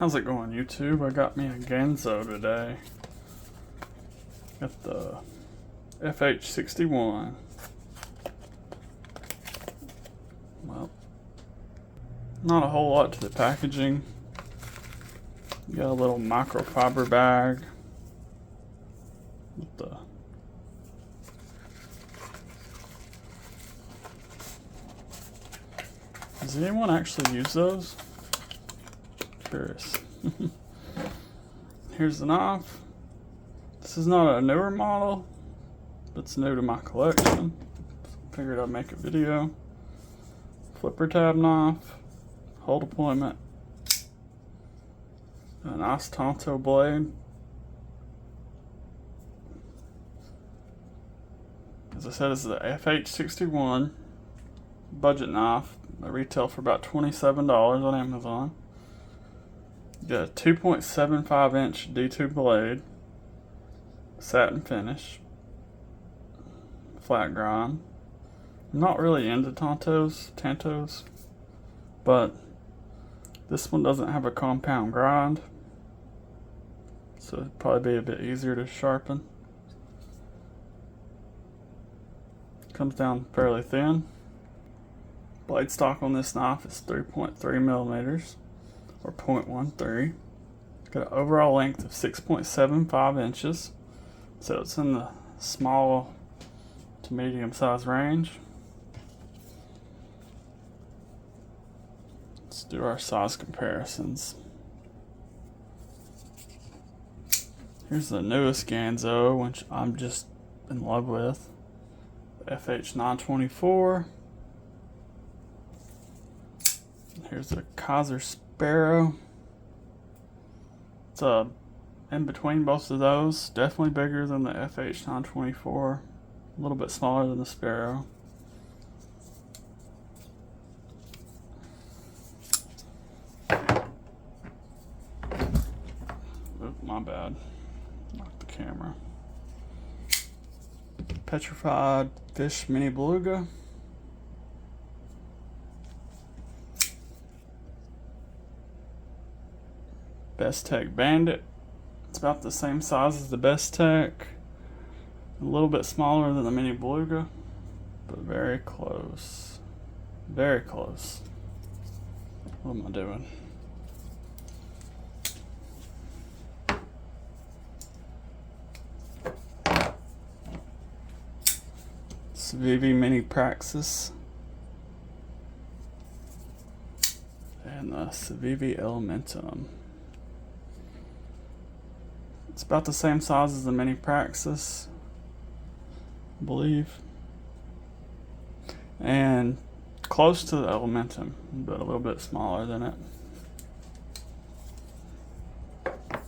How's it going, YouTube? I got me a Ganzo today. Got the FH61. Well, not a whole lot to the packaging. You got a little microfiber bag with the Does anyone actually use those? Curious. Here's the knife. This is not a newer model, but it's new to my collection. Figured I'd make a video. Flipper tab knife, hole deployment, a nice Tonto blade. As I said, it's the FH61 budget knife. They retail for about $27 on Amazon. You got a 2.75 inch D2 blade, satin finish, flat grind. I'm not really into Tantos, but this one doesn't have a compound grind, so it'd probably be a bit easier to sharpen. Comes down fairly thin. Blade stock on this knife is 3.3 millimeters. Or 0.13. It's got an overall length of 6.75 inches, so it's in the small to medium size range. Let's do our size comparisons. Here's the newest Ganzo, which I'm just in love with, the FH924. Here's the Kaiser Sparrow. It's in between both of those. Definitely bigger than the FH924. A little bit smaller than the Sparrow. Oop, my bad. Knocked the camera. Petrified Fish Mini Beluga. Best Tech Bandit. It's about the same size as the Best Tech. A little bit smaller than the Mini Beluga, but very close. Very close. What am I doing? Civivi Mini Praxis. And the Civivi Elementum. It's about the same size as the Mini Praxis, I believe, and close to the Elementum, but a little bit smaller than it. I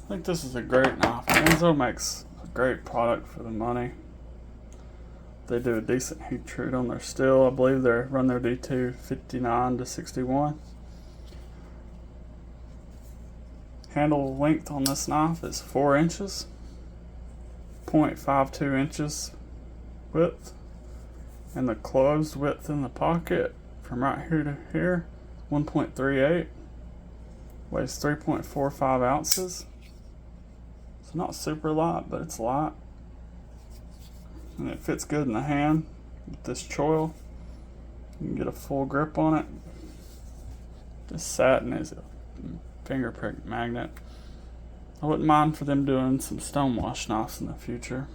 think this is a great knife. Ganzo makes a great product for the money. They do a decent heat treat on their steel. I believe they run their D2 59 to 61. Handle length on this knife is 4 inches, 0.52 inches width, and the closed width in the pocket from right here to here, 1.38, weighs 3.45 ounces. It's not super light, but it's light, and it fits good in the hand with this choil. You can get a full grip on it. This satin is a finger prick magnet. I wouldn't mind for them doing some stonewash knives in the future.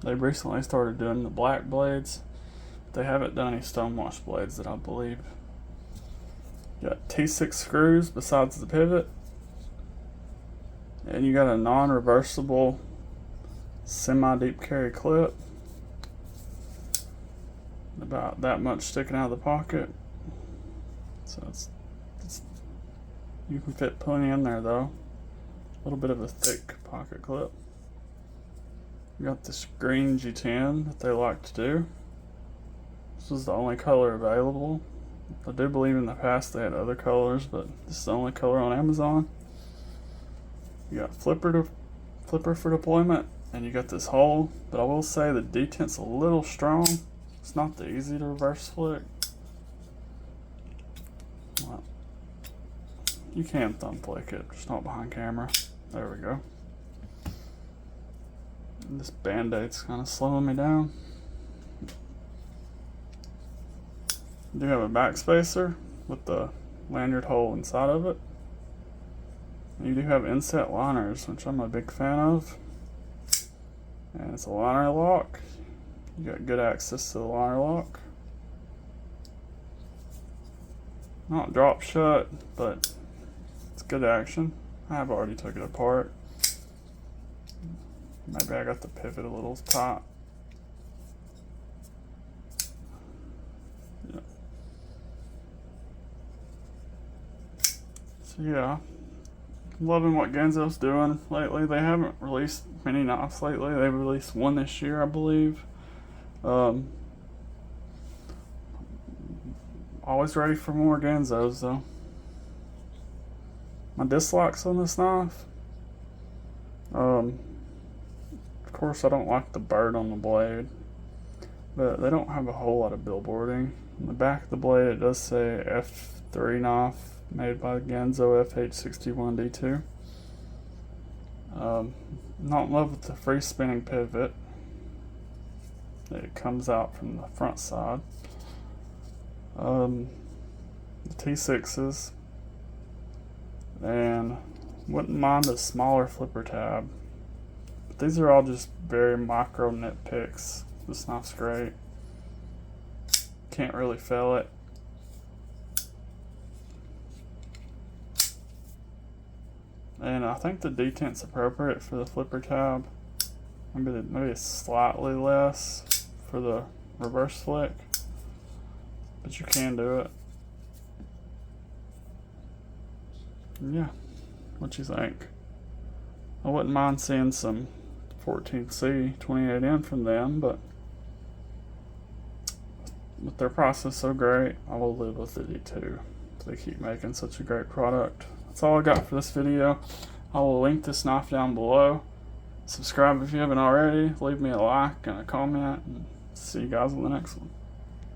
They've recently started doing the black blades. They haven't done any stonewash blades that I believe. You got T6 screws besides the pivot. And you got a non-reversible semi-deep carry clip. About that much sticking out of the pocket. So you can fit plenty in there though. A little bit of a thick pocket clip. You got this green G10 that they like to do. This is the only color available. I do believe in the past they had other colors, but this is the only color on Amazon. You got flipper for deployment, and you got this hole, but I will say the detent's a little strong. It's not the easy to reverse flick. Well, You can thumb flick it, just not behind camera. There we go. And this band-aid's kind of slowing me down. I do have a back spacer with the lanyard hole inside of it. And you do have inset liners, which I'm a big fan of. And it's a liner lock. You got good access to the liner lock. Not drop shut, but it's good action. I've already took it apart. Maybe I got the pivot a little tight. Yeah. So yeah, I'm loving what Ganzo's doing lately. They haven't released many knives lately. They released one this year, I believe. Always ready for more Ganzos though. My dislikes on this knife. Of course I don't like the bird on the blade, but they don't have a whole lot of billboarding. On the back of the blade it does say F3 knife made by Ganzo FH61 D2. Not in love with the free spinning pivot. It comes out from the front side. The T6s, and wouldn't mind a smaller flipper tab, but these are all just very micro nitpicks. This knife's great. Can't really fail it. And I think the detent's appropriate for the flipper tab. Maybe slightly less for the reverse flick, but you can do it. Yeah, what you think? I wouldn't mind seeing some 14C 28N from them, but with their prices so great, I will live with the D2. They keep making such a great product. That's all I got for this video. I will link this knife down below. Subscribe if you haven't already. Leave me a like and a comment, and see you guys on the next one.